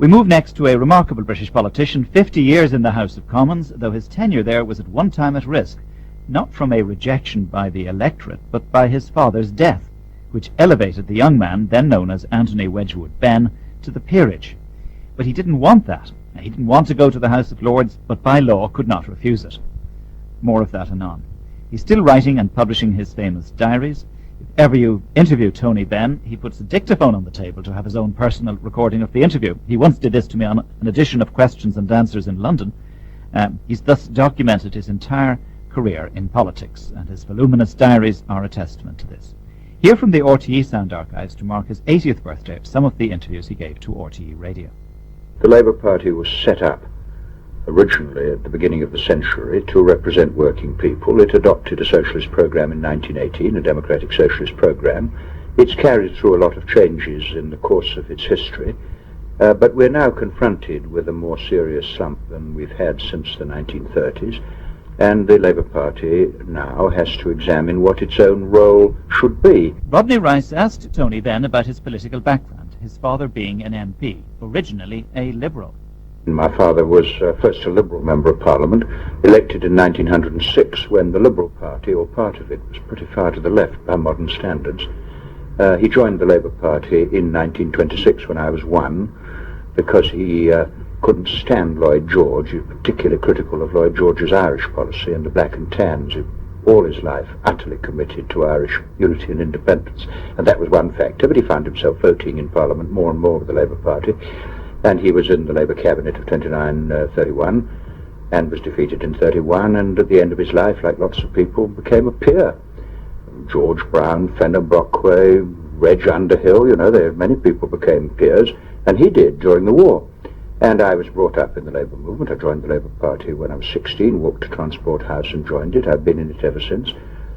We move next to a remarkable British politician, 50 years in the House of Commons, though his tenure there was at one time at risk, not from a rejection by the electorate, but by his father's death, which elevated the young man, then known as Anthony Wedgwood Benn, to the peerage. But he didn't want that. He didn't want to go to the House of Lords, but by law could not refuse it. More of that anon. He's still writing and publishing his famous diaries. If ever you interview Tony Benn, he puts a dictaphone on the table to have his own personal recording of the interview. He once did this to me on an edition of Questions and Answers in London. He's thus documented his entire career in politics, and his voluminous diaries are a testament to this. Hear from the RTE Sound Archives to mark his 80th birthday of some of the interviews he gave to RTE Radio. The Labour Party was set up originally at the beginning of the century to represent working people. It adopted a socialist programme in 1918, a democratic socialist programme. It's carried through a lot of changes in the course of its history, but we're now confronted with a more serious slump than we've had since the 1930s, and the Labour Party now has to examine what its own role should be. Rodney Rice asked Tony Benn about his political background, his father being an MP, originally a Liberal. My father was first a Liberal Member of Parliament, elected in 1906 when the Liberal Party, or part of it, was pretty far to the left by modern standards. He joined the Labour Party in 1926 when I was 1, because he couldn't stand Lloyd George. He was particularly critical of Lloyd George's Irish policy and the Black and Tans. He, all his life, utterly committed to Irish unity and independence, and that was one factor, but he found himself voting in Parliament more and more with the Labour Party. And he was in the Labour cabinet of 29-31 and was defeated in 31, and at the end of his life, like lots of people, became a peer. George Brown, Fenner Brockway, Reg Underhill, many people became peers, and he did during the war. And I was brought up in the Labour movement. I joined the Labour Party when I was 16, walked to Transport House and joined it. I've been in it ever since.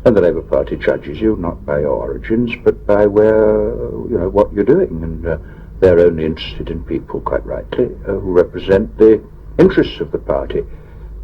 And the Labour Party judges you not by your origins, but by what you're doing, and they're only interested in people, quite rightly, who represent the interests of the party.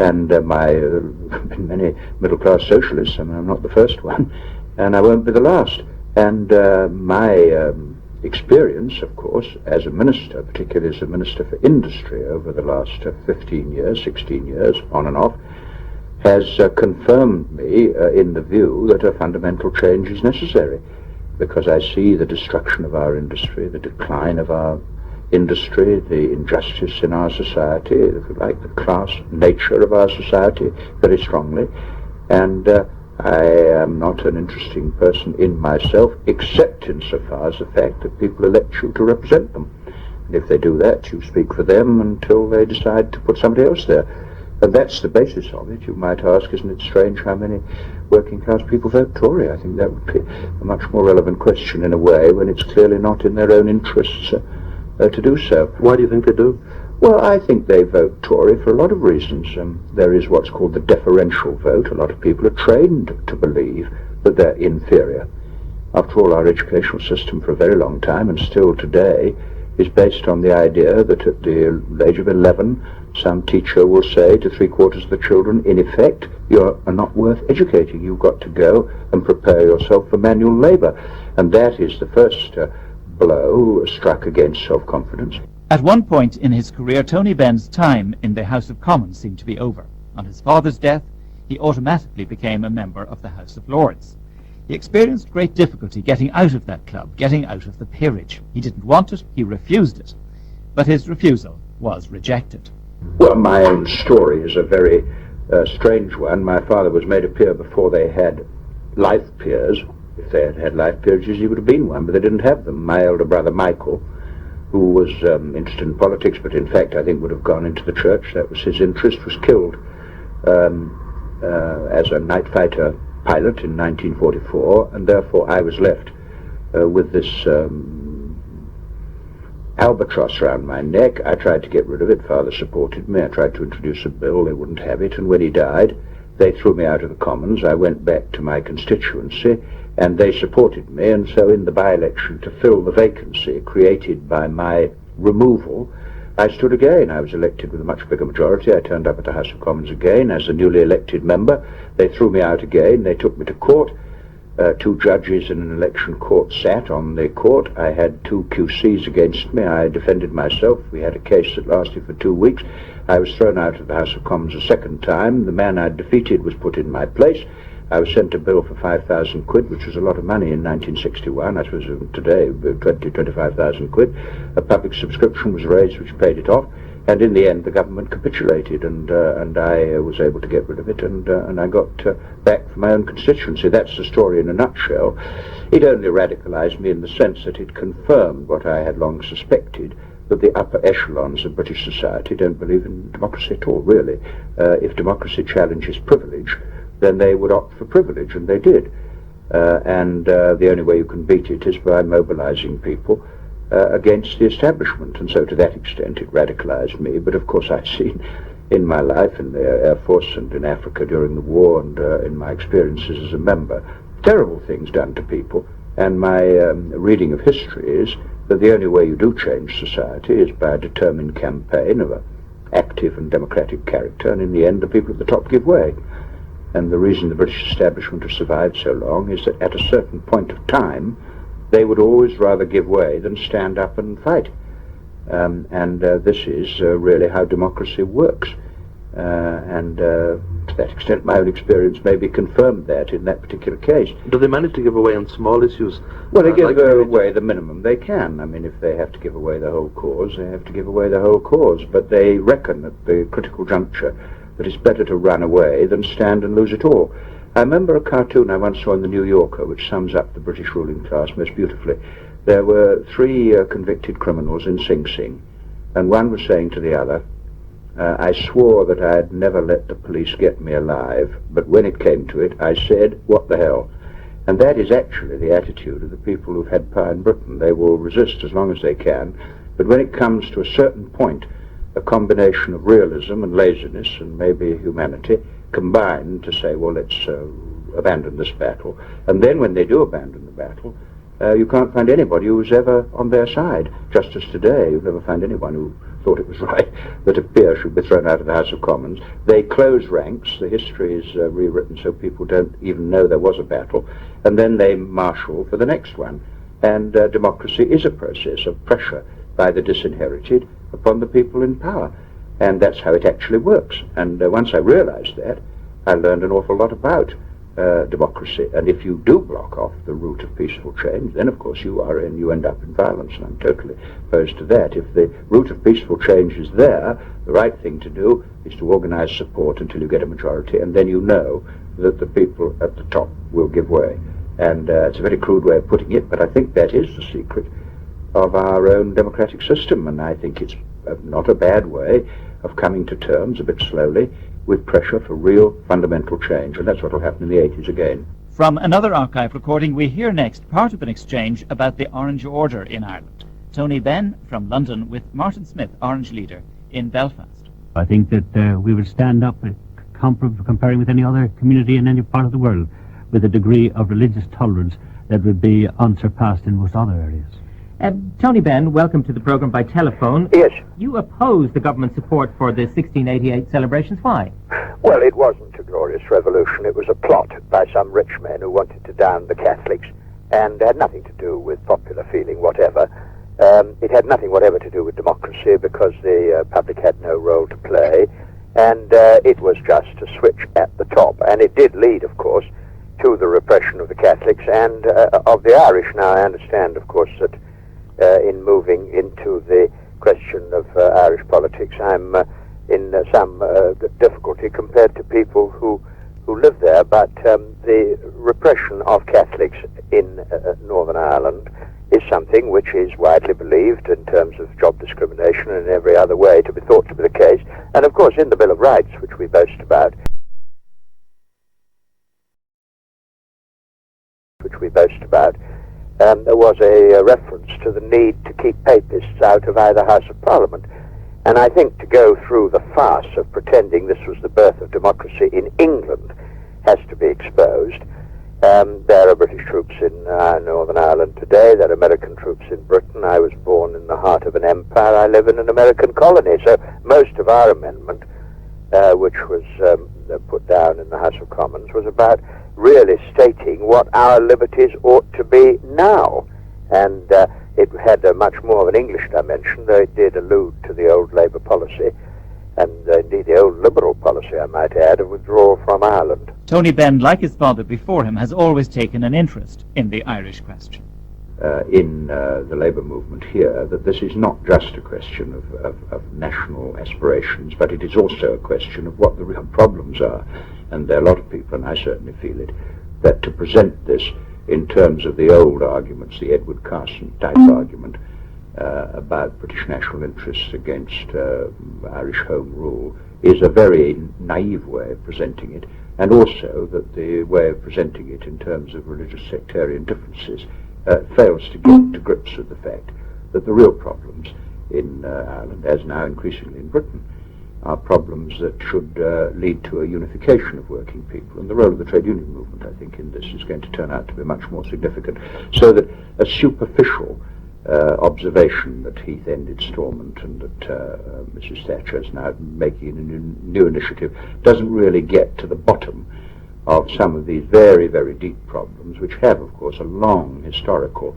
And there have been many middle-class socialists. I mean, I'm not the first one, and I won't be the last. And my experience, of course, as a minister, particularly as a minister for industry over the last 15 years, 16 years, on and off, has confirmed me in the view that a fundamental change is necessary. Because I see the destruction of our industry, the decline of our industry, the injustice in our society, if you like, the class nature of our society very strongly. And I am not an interesting person in myself, except insofar as the fact that people elect you to represent them. And if they do that, you speak for them until they decide to put somebody else there. And that's the basis of it. You might ask, isn't it strange how many working class people vote Tory? I think that would be a much more relevant question in a way, when it's clearly not in their own interests to do so. Why do you think they do? Well, I think they vote Tory for a lot of reasons. There is what's called the deferential vote. A lot of people are trained to believe that they're inferior. After all, our educational system for a very long time, and still today, is based on the idea that at the age of 11, some teacher will say to 3/4 of the children, in effect, you are not worth educating. You've got to go and prepare yourself for manual labour. And that is the first blow struck against self-confidence. At one point in his career, Tony Benn's time in the House of Commons seemed to be over. On his father's death, he automatically became a member of the House of Lords. He experienced great difficulty getting out of that club, getting out of the peerage. He didn't want it, he refused it. But his refusal was rejected. Well, my own story is a very strange one. My father was made a peer before they had life peers. If they had had life peerages, he would have been one, but they didn't have them. My elder brother, Michael, who was interested in politics, but in fact I think would have gone into the church, that was his interest, was killed as a night fighter pilot in 1944, and therefore I was left with this albatross around my neck. I tried to get rid of it. Father supported me. I tried to introduce a bill. They wouldn't have it, and when he died, they threw me out of the Commons. I went back to my constituency, and they supported me, and so in the by-election to fill the vacancy created by my removal, I stood again. I was elected with a much bigger majority. I turned up at the House of Commons again as a newly elected member. They threw me out again. They took me to court. 2 judges in an election court sat on the court. I had 2 QCs against me. I defended myself. We had a case that lasted for 2 weeks. I was thrown out of the House of Commons a second time. The man I'd defeated was put in my place. I was sent a bill for 5,000 quid, which was a lot of money in 1961. I suppose today, 25,000 quid. A public subscription was raised, which paid it off. And in the end, the government capitulated, and I was able to get rid of it, and I got back from my own constituency. That's the story in a nutshell. It only radicalized me in the sense that it confirmed what I had long suspected, that the upper echelons of British society don't believe in democracy at all, really. If democracy challenges privilege, then they would opt for privilege, and they did. And the only way you can beat it is by mobilizing people against the establishment, and so to that extent it radicalized me. But of course I've seen in my life in the Air Force and in Africa during the war, and in my experiences as a member, terrible things done to people, and my reading of history is that the only way you do change society is by a determined campaign of an active and democratic character, and in the end the people at the top give way. And the reason the British establishment has survived so long is that at a certain point of time they would always rather give way than stand up and fight. This is really how democracy works. To that extent, my own experience maybe confirmed that in that particular case. Do they manage to give away on small issues? Well, they give away the minimum they can. I mean, if they have to give away the whole cause, they have to give away the whole cause. But they reckon at the critical juncture that it's better to run away than stand and lose it all. I remember a cartoon I once saw in the New Yorker which sums up the British ruling class most beautifully. There were 3 convicted criminals in Sing Sing, and one was saying to the other, I swore that I'd never let the police get me alive, but when it came to it, I said, what the hell? And that is actually the attitude of the people who've had power in Britain. They will resist as long as they can, but when it comes to a certain point, a combination of realism and laziness and maybe humanity combined to say, well, let's abandon this battle. And then when they do abandon the battle, you can't find anybody who's ever on their side. Just as today, you'll never find anyone who thought it was right that a peer should be thrown out of the House of Commons. They close ranks, the history is rewritten so people don't even know there was a battle, and then they marshal for the next one. And democracy is a process of pressure by the disinherited upon the people in power. And that's how it actually works. And once I realized that, I learned an awful lot about democracy. And if you do block off the route of peaceful change, then of course you end up in violence, and I'm totally opposed to that. If the route of peaceful change is there, the right thing to do is to organize support until you get a majority, and then you know that the people at the top will give way. And it's a very crude way of putting it, but I think that is the secret of our own democratic system, and I think it's not a bad way of coming to terms a bit slowly with pressure for real fundamental change, and that's what will happen in the 80s again. From another archive recording, we hear next part of an exchange about the Orange Order in Ireland. Tony Benn from London with Martin Smith, Orange leader, in Belfast. I think that we would stand up, comparing with any other community in any part of the world, with a degree of religious tolerance that would be unsurpassed in most other areas. Tony Benn, welcome to the program by telephone. Yes. You oppose the government support for the 1688 celebrations. Why? Well, it wasn't a glorious revolution. It was a plot by some rich men who wanted to down the Catholics, and had nothing to do with popular feeling whatever. It had nothing whatever to do with democracy, because the public had no role to play, and it was just a switch at the top. And it did lead, of course, to the repression of the Catholics and of the Irish. Now, I understand, of course, that in moving into the question of Irish politics, I'm in some difficulty compared to people who live there, but the repression of Catholics in Northern Ireland is something which is widely believed in terms of job discrimination and in every other way to be thought to be the case. And of course in the Bill of Rights, which we boast about, there was a reference to the need to keep papists out of either House of Parliament. And I think to go through the farce of pretending this was the birth of democracy in England has to be exposed. There are British troops in Northern Ireland today. There are American troops in Britain. I was born in the heart of an empire. I live in an American colony. So most of our amendment, which was put down in the House of Commons, was about really stating what our liberties ought to be now. And it had a much more of an English dimension, though it did allude to the old Labour policy, and indeed the old Liberal policy, I might add, of withdrawal from Ireland. Tony Benn, like his father before him, has always taken an interest in the Irish question. In the Labour movement here, that this is not just a question of national aspirations, but it is also a question of what the real problems are. And there are a lot of people, and I certainly feel it, that to present this in terms of the old arguments, the Edward Carson type argument about British national interests against Irish Home Rule, is a very naive way of presenting it, and also that the way of presenting it in terms of religious sectarian differences fails to get to grips with the fact that the real problems in Ireland, as now increasingly in Britain, are problems that should lead to a unification of working people. And the role of the trade union movement, I think, in this is going to turn out to be much more significant. So that a superficial observation that Heath ended Stormont and that Mrs. Thatcher is now making a new initiative doesn't really get to the bottom of some of these very, very deep problems, which have, of course, a long historical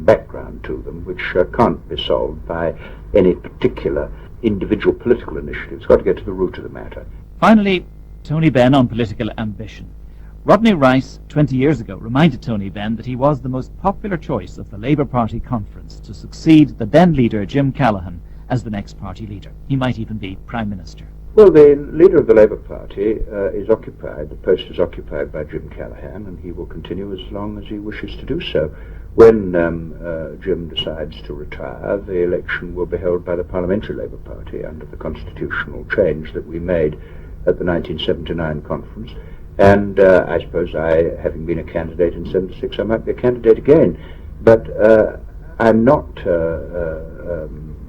background to them, which can't be solved by any particular individual political initiative. It's got to get to the root of the matter. Finally, Tony Benn on political ambition. Rodney Rice, 20 years ago, reminded Tony Benn that he was the most popular choice of the Labour Party conference to succeed the then leader Jim Callaghan as the next party leader. He might even be Prime Minister. Well, the leader of the Labour Party is occupied, the post is occupied by Jim Callaghan, and he will continue as long as he wishes to do so. When Jim decides to retire, the election will be held by the Parliamentary Labour Party under the constitutional change that we made at the 1979 conference. And I suppose having been a candidate in 76, I might be a candidate again. But I'm not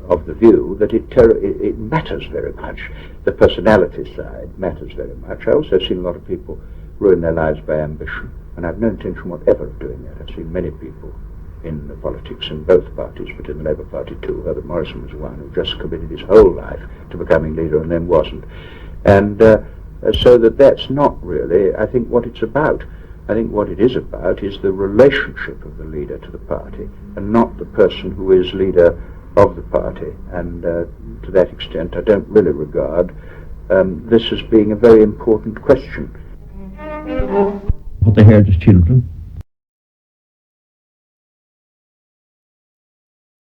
of the view that it matters very much. The personality side matters very much. I also have seen a lot of people ruin their lives by ambition, and I've no intention whatever of doing that. I've seen many people in politics in both parties, but in the Labour Party too. Herbert Morrison was one who just committed his whole life to becoming leader and then wasn't. And so that's not really, I think, what it's about. I think what it is about is the relationship of the leader to the party, and not the person who is leader of the party. And to that extent, I don't really regard this as being a very important question. What they heard as children